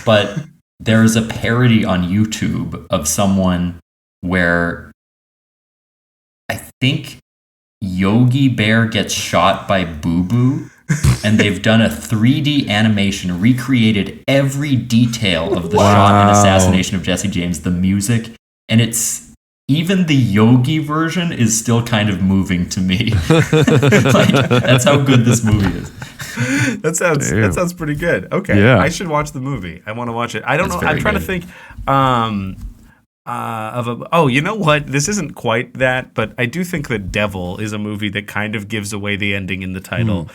Speaker 1: But there's a parody on YouTube of someone where I think Yogi Bear gets shot by Boo Boo, and they've done a 3D animation, recreated every detail of the shot and assassination of Jesse James, the music, and it's even the Yogi version is still kind of moving to me. Like, that's how good this movie is.
Speaker 2: That sounds pretty good. Okay,
Speaker 3: Yeah.
Speaker 2: I should watch the movie. I want to watch it. I don't
Speaker 1: It's
Speaker 2: know. I'm
Speaker 1: very
Speaker 2: trying to
Speaker 1: good.
Speaker 2: think of a. Oh, you know what? This isn't quite that, but I do think The Devil is a movie that kind of gives away the ending in the title.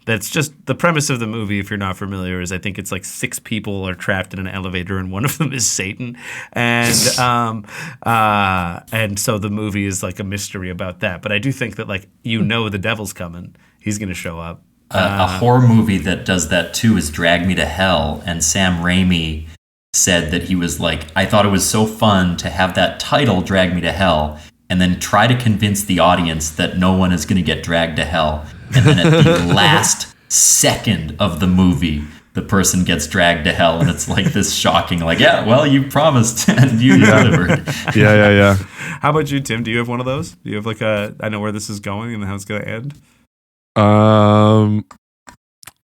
Speaker 2: That's just the premise of the movie. If you're not familiar, is I think it's like 6 people are trapped in an elevator, and one of them is Satan, and so the movie is like a mystery about that. But I do think that like the devil's coming. He's going to show up.
Speaker 1: A horror movie that does that too is Drag Me to Hell, and Sam Raimi said that he was like, I thought it was so fun to have that title, Drag Me to Hell, and then try to convince the audience that no one is going to get dragged to hell. And then at the last second of the movie, the person gets dragged to hell, and it's like this shocking, like, yeah, well, you promised and you delivered.
Speaker 3: Yeah.
Speaker 2: How about you, Tim? Do you have one of those? Do you have like I know where this is going and how it's going to end?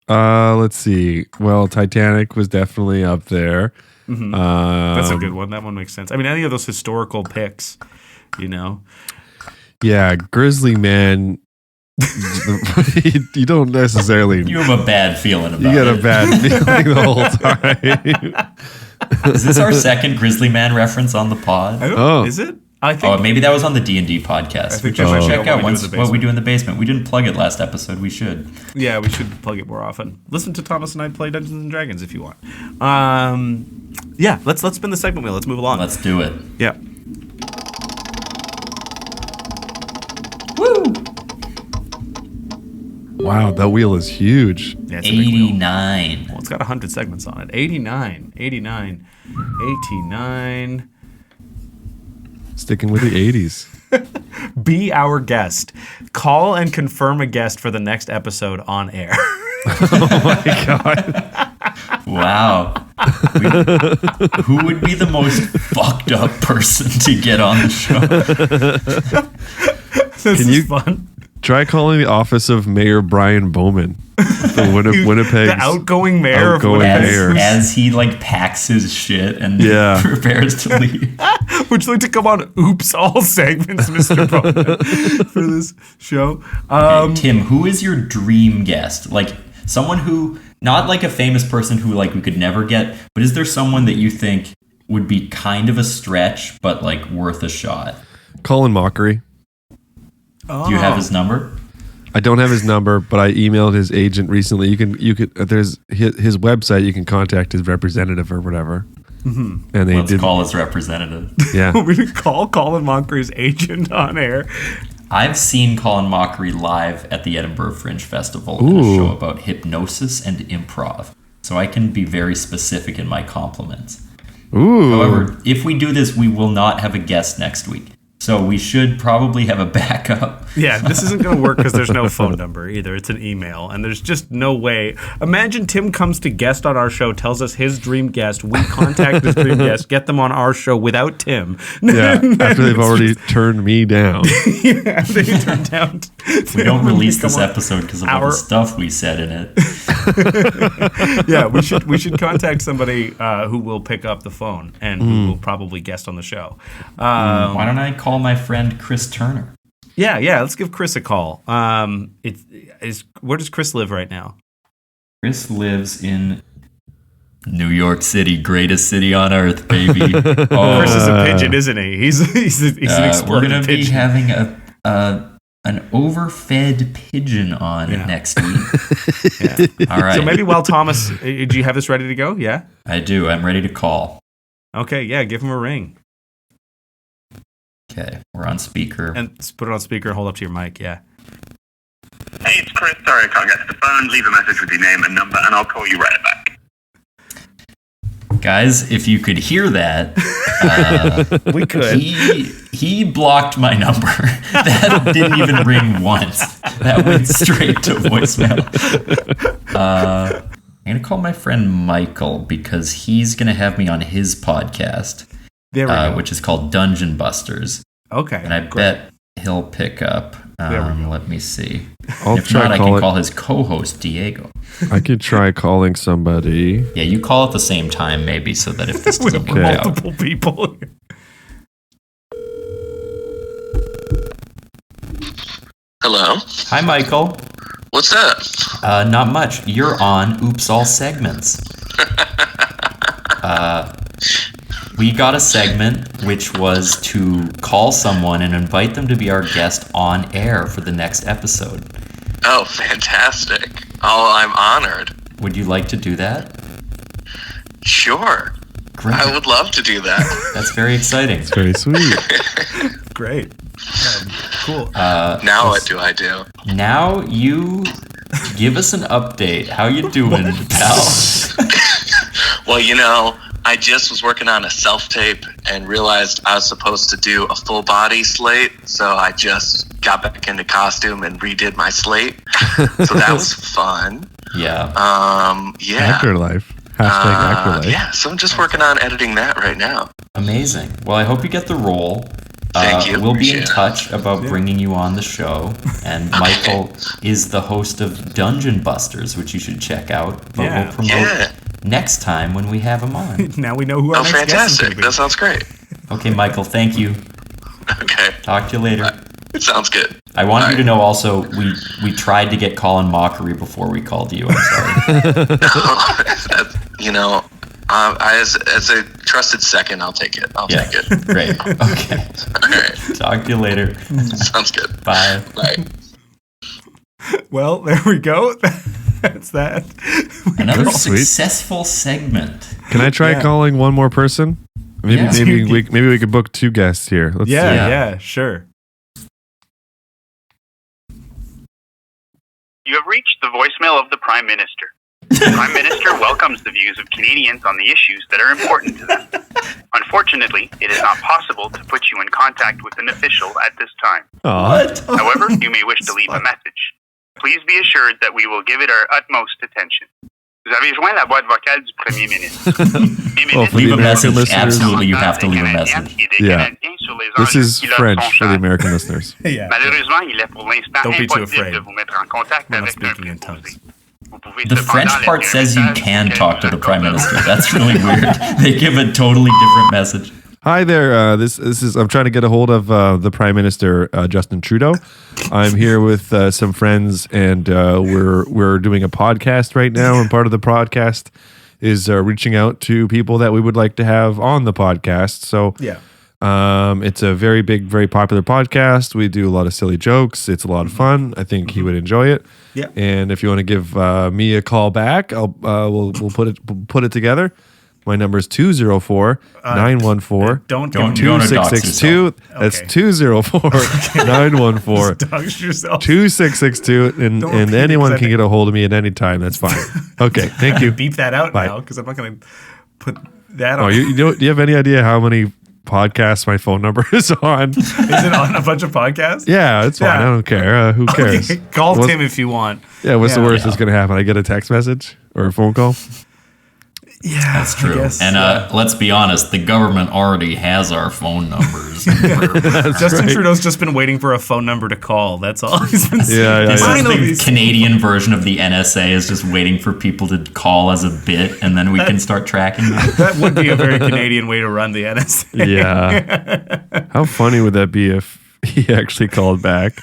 Speaker 3: Let's see. Well, Titanic was definitely up there.
Speaker 2: Mm-hmm. That's a good one. That one makes sense. I mean, any of those historical picks,
Speaker 3: Yeah, Grizzly Man. You don't necessarily.
Speaker 1: You have a bad feeling about it.
Speaker 3: You got a bad feeling the whole time.
Speaker 1: Is this our second Grizzly Man reference on the pod?
Speaker 2: Is it? I think.
Speaker 1: Oh, maybe that was on the D&D podcast.
Speaker 2: I think
Speaker 1: We should
Speaker 2: that
Speaker 1: check
Speaker 2: might be
Speaker 1: out
Speaker 2: what we do in the
Speaker 1: what we do in the basement. We didn't plug it last episode. We should.
Speaker 2: Yeah, we should plug it more often. Listen to Thomas and I play Dungeons and Dragons if you want. Yeah, let's spin the segment wheel. Let's move along.
Speaker 1: Let's do it.
Speaker 2: Yeah.
Speaker 1: Woo!
Speaker 3: Wow, that wheel is huge.
Speaker 2: Yeah, it's a big wheel.
Speaker 1: 89.
Speaker 2: Well, it's got 100 segments on it. 89.
Speaker 3: Sticking with the 80s.
Speaker 2: Be our guest. Call and confirm a guest for the next episode on air.
Speaker 3: Oh my God.
Speaker 1: Wow. Who would be the most fucked up person to get on the show?
Speaker 2: This
Speaker 3: Can
Speaker 2: is
Speaker 3: you-
Speaker 2: fun.
Speaker 3: Try calling the office of Mayor Brian Bowman. The Winnipeg.
Speaker 2: The outgoing mayor
Speaker 3: Outgoing
Speaker 2: of Winnipeg.
Speaker 3: mayor.
Speaker 1: As he like packs his shit and
Speaker 3: Yeah.
Speaker 1: prepares to leave.
Speaker 2: Would you like to come on Oops All segments, Mr. Bowman, for this show?
Speaker 1: Tim, who is your dream guest? Like someone who, not like a famous person who like we could never get, but is there someone that you think would be kind of a stretch, but like worth a shot?
Speaker 3: Colin Mockery.
Speaker 1: Do you have his number?
Speaker 3: I don't have his number, but I emailed his agent recently. You could. There's his website. You can contact his representative or whatever.
Speaker 1: Mm-hmm. And let's call his representative.
Speaker 3: Yeah,
Speaker 2: we could call Colin Mockery's agent on air.
Speaker 1: I've seen Colin Mockery live at the Edinburgh Fringe Festival in a show about hypnosis and improv. So I can be very specific in my compliments.
Speaker 3: Ooh.
Speaker 1: However, if we do this, we will not have a guest next week. So we should probably have a backup.
Speaker 2: Yeah, this isn't going to work because there's no phone number either. It's an email, and there's just no way. Imagine Tim comes to guest on our show, tells us his dream guest. We contact his dream guest, get them on our show without Tim.
Speaker 3: Yeah, after they've already turned me down.
Speaker 2: Yeah, they turned down.
Speaker 1: We don't release this episode because of all the stuff we said in
Speaker 2: it. Yeah, we should contact somebody who will pick up the phone and who will probably guest on the show.
Speaker 1: Why don't I call my friend Chris Turner?
Speaker 2: Yeah, let's give Chris a call. Where does Chris live right now?
Speaker 1: Chris lives in New York City, greatest city on earth, baby.
Speaker 2: Oh, Chris is a pigeon, isn't he? He's an exploded
Speaker 1: we're gonna
Speaker 2: pigeon.
Speaker 1: be having an overfed pigeon on next week.
Speaker 2: Yeah.
Speaker 1: All right.
Speaker 2: So maybe while Thomas, do you have this ready to go? Yeah?
Speaker 1: I do. I'm ready to call.
Speaker 2: Okay, yeah, give him a ring.
Speaker 1: Okay, we're on speaker.
Speaker 2: And put it on speaker and hold up to your mic, yeah.
Speaker 4: Hey, it's Chris. Sorry I can't get to the phone. Leave a message with your name and number, and I'll call you right back.
Speaker 1: Guys, if you could hear that,
Speaker 2: we could.
Speaker 1: He blocked my number. That didn't even ring once. That went straight to voicemail. I'm going to call my friend Michael because he's going to have me on his podcast.
Speaker 2: There we go.
Speaker 1: Which is called Dungeon Busters.
Speaker 2: Okay.
Speaker 1: And I bet he'll pick up. Let me see. If
Speaker 3: I
Speaker 1: can call his co-host, Diego.
Speaker 3: I could try calling somebody.
Speaker 1: Yeah, you call at the same time, maybe, so that if this doesn't work out.
Speaker 2: Multiple people.
Speaker 5: Hello?
Speaker 1: Hi, Michael.
Speaker 5: What's up?
Speaker 1: Not much. You're on Oops All Segments. We got a segment which was to call someone and invite them to be our guest on air for the next episode.
Speaker 5: Oh, fantastic. Oh, I'm honored.
Speaker 1: Would you like to do that?
Speaker 5: Sure.
Speaker 1: Great.
Speaker 5: I would love to do that.
Speaker 1: That's very exciting.
Speaker 3: It's very sweet.
Speaker 2: Great. Cool.
Speaker 5: Now what do I do?
Speaker 1: Now you give us an update. How you doing, pal?
Speaker 5: Well, I just was working on a self-tape and realized I was supposed to do a full-body slate, so I just got back into costume and redid my slate. So that was fun.
Speaker 1: Yeah.
Speaker 5: Yeah.
Speaker 3: Actor life. Hashtag actor life.
Speaker 5: Yeah, so I'm just working on editing that right now.
Speaker 1: Amazing. Well, I hope you get the role.
Speaker 5: Thank you.
Speaker 1: We'll be in touch about bringing you on the show. And Michael is the host of Dungeon Busters, which you should check out. But we'll promote next time when we have him on.
Speaker 2: Now we know who our next guest is
Speaker 5: fantastic.
Speaker 2: gonna be.
Speaker 5: That sounds great.
Speaker 1: Okay, Michael, thank you.
Speaker 5: Okay.
Speaker 1: Talk to you later.
Speaker 5: It sounds good.
Speaker 1: I want you to know also, we tried to get Colin Mockery before we called you. I'm sorry.
Speaker 5: As a trusted second, I'll take it. I'll take it.
Speaker 1: Great. Okay.
Speaker 5: All right.
Speaker 1: Talk to you later.
Speaker 5: Sounds good.
Speaker 1: Bye.
Speaker 5: Bye.
Speaker 2: Well, there we go. That's that.
Speaker 1: Another successful segment.
Speaker 3: Can I try calling one more person? Maybe we could book two guests here. Let's see.
Speaker 2: Yeah, sure.
Speaker 4: You have reached the voicemail of the Prime Minister. The Prime Minister welcomes the views of Canadians on the issues that are important to them. Unfortunately, it is not possible to put you in contact with an official at this time.
Speaker 1: What?
Speaker 4: However, you may wish to leave a message. Please be assured that we will give it our utmost attention. Vous avez joint la boîte vocale du Premier Ministre.
Speaker 1: Leave a message. Absolutely, you have to leave a message.
Speaker 3: Yeah. This is French for the American listeners.
Speaker 2: Yeah.
Speaker 4: Malheureusement, il est pour l'instant
Speaker 2: Don't be too
Speaker 4: impossible
Speaker 2: afraid.
Speaker 4: de vous mettre en contact
Speaker 2: We're not
Speaker 4: avec un
Speaker 2: speaking in tongues.
Speaker 4: préposé. Vous pouvez
Speaker 1: The
Speaker 4: cependant
Speaker 1: French part
Speaker 4: laisser
Speaker 1: says
Speaker 4: un
Speaker 1: you
Speaker 4: message
Speaker 1: can
Speaker 4: auquel
Speaker 1: talk to
Speaker 4: nous
Speaker 1: the Prime
Speaker 4: accordons.
Speaker 1: Minister. That's really weird. They give a totally different message.
Speaker 3: Hi there. This is. I'm trying to get a hold of the Prime Minister, Justin Trudeau. I'm here with some friends, and we're doing a podcast right now. And part of the podcast is reaching out to people that we would like to have on the podcast. So It's a very big, very popular podcast. We do a lot of silly jokes. It's a lot of fun. I think he would enjoy it.
Speaker 2: Yeah.
Speaker 3: And if you want to give me a call back, we'll put it together. My number is 204-914-2662.
Speaker 2: Don't
Speaker 3: 2662. That's 204-914-2662. And anyone can get a hold of me at any time. That's fine. Okay. Thank you.
Speaker 2: Beep that out
Speaker 3: Bye.
Speaker 2: now because I'm not going to put that on.
Speaker 3: Oh, do you have any idea how many podcasts my phone number is on?
Speaker 2: Is it on a bunch of podcasts?
Speaker 3: Yeah, it's fine. I don't care. Who cares?
Speaker 2: Okay. Call Tim if you want.
Speaker 3: Yeah, what's the worst that's going to happen? I get a text message or a phone call?
Speaker 2: Yeah,
Speaker 1: that's true. And let's be honest, the government already has our phone numbers.
Speaker 2: Justin Trudeau's just been waiting for a phone number to call. That's all he's been saying.
Speaker 3: Yeah.
Speaker 1: The Canadian version of the NSA is just waiting for people to call as a bit, and then we can start tracking them.
Speaker 2: That would be a very Canadian way to run the NSA.
Speaker 3: Yeah. How funny would that be if he actually called back?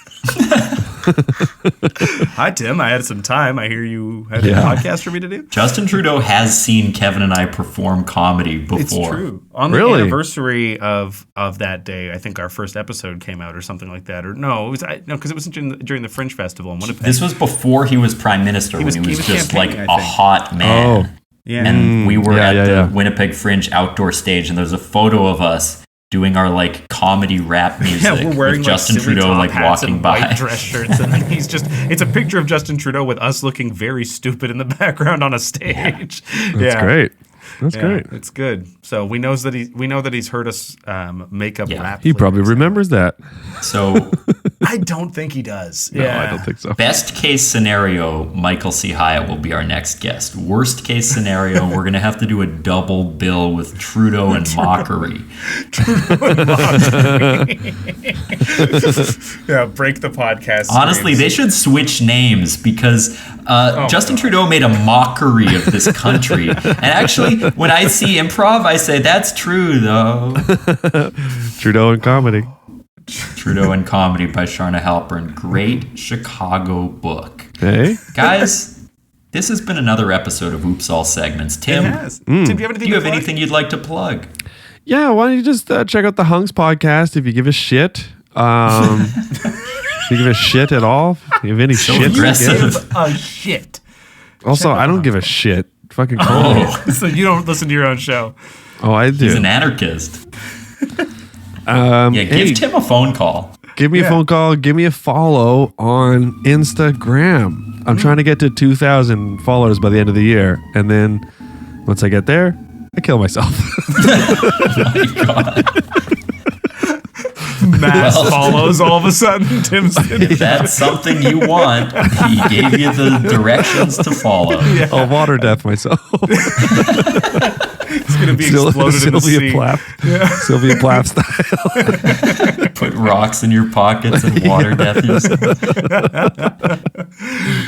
Speaker 2: Hi, Tim. I had some time. I hear you had a podcast for me to do.
Speaker 1: Justin Trudeau has seen Kevin and I perform comedy before.
Speaker 2: It's true. On the anniversary of that day, I think our first episode came out or something like that. Or no, because it was during the Fringe Festival in Winnipeg.
Speaker 1: This was before he was Prime Minister, when he was just like a hot man.
Speaker 3: Oh.
Speaker 2: Yeah.
Speaker 1: And we were at the Winnipeg Fringe outdoor stage, and there's a photo of us doing our like comedy rap music
Speaker 2: we're wearing
Speaker 1: with Justin Trudeau like walking by,
Speaker 2: white dress shirts, and then it's a picture of Justin Trudeau with us looking very stupid in the background on a stage.
Speaker 3: That's great. That's great.
Speaker 2: It's good. So we know that he's heard us make up rap.
Speaker 3: He probably remembers that.
Speaker 1: So
Speaker 2: I don't think he does.
Speaker 3: No, I don't think so.
Speaker 1: Best case scenario, Michael C. Hyatt will be our next guest. Worst case scenario, we're gonna have to do a double bill with Trudeau and Mockery.
Speaker 2: Yeah, break the podcast.
Speaker 1: Honestly, they should switch names because Justin Trudeau made a mockery of this country. And actually, when I see improv, I say, that's true, though.
Speaker 3: Trudeau and Comedy.
Speaker 1: Trudeau and Comedy by Sharna Halpern. Great Chicago book.
Speaker 3: Hey.
Speaker 1: Guys, this has been another episode of Oops All Segments. Tim,
Speaker 2: It has. Tim, do you have anything
Speaker 1: you'd like to plug?
Speaker 3: Yeah, why don't you just check out the Hunks podcast if you give a shit. If you give a shit at all. If you have any shit.
Speaker 1: Aggressive.
Speaker 2: A shit.
Speaker 3: Also, I don't give a shit. Fucking call me.
Speaker 2: So you don't listen to your own show.
Speaker 3: Oh, I do.
Speaker 1: He's an anarchist. Give Tim a phone call.
Speaker 3: Give me a phone call. Give me a follow on Instagram. I'm trying to get to 2,000 followers by the end of the year. And then once I get there, I kill myself.
Speaker 1: Oh my God.
Speaker 2: Mass follows all of a sudden. Tim's
Speaker 1: If that's something you want, he gave you the directions to follow.
Speaker 2: Yeah.
Speaker 3: I'll water death myself.
Speaker 2: It's going to be exploded in the sea.
Speaker 3: Sylvia Plath style.
Speaker 1: Put rocks in your pockets and water death yourself.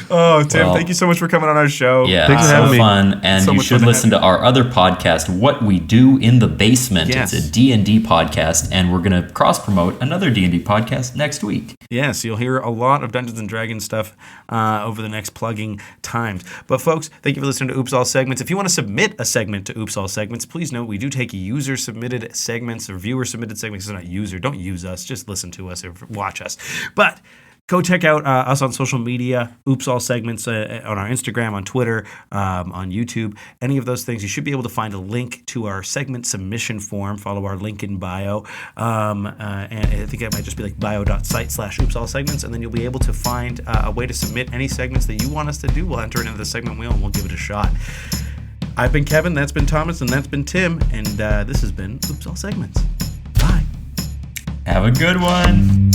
Speaker 2: Oh, Tim, thank you so much for coming on our show.
Speaker 1: Yeah,
Speaker 3: Thanks for having me.
Speaker 1: Fun. And
Speaker 2: So
Speaker 1: you
Speaker 2: much
Speaker 1: should
Speaker 2: fun to
Speaker 1: listen to our other podcast, What We Do in the Basement.
Speaker 2: Yes.
Speaker 1: It's a D&D podcast, and we're going to cross-promote another D&D podcast next week.
Speaker 2: Yes, you'll hear a lot of Dungeons & Dragons stuff over the next plugging times. But folks, thank you for listening to Oops All Segments. If you want to submit a segment to Oops All Segments, please note we do take user-submitted segments or viewer-submitted segments. It's not user. Don't use us. Just listen to us or watch us. But go check out us on social media, Oops All Segments, on our Instagram, on Twitter, on YouTube, any of those things. You should be able to find a link to our segment submission form. Follow our link in bio. And I think it might just be like bio.site/Oops All Segments, and then you'll be able to find a way to submit any segments that you want us to do. We'll enter it into the segment wheel, and we'll give it a shot. I've been Kevin, that's been Thomas, and that's been Tim, and this has been Oops All Segments. Bye.
Speaker 1: Have a good one.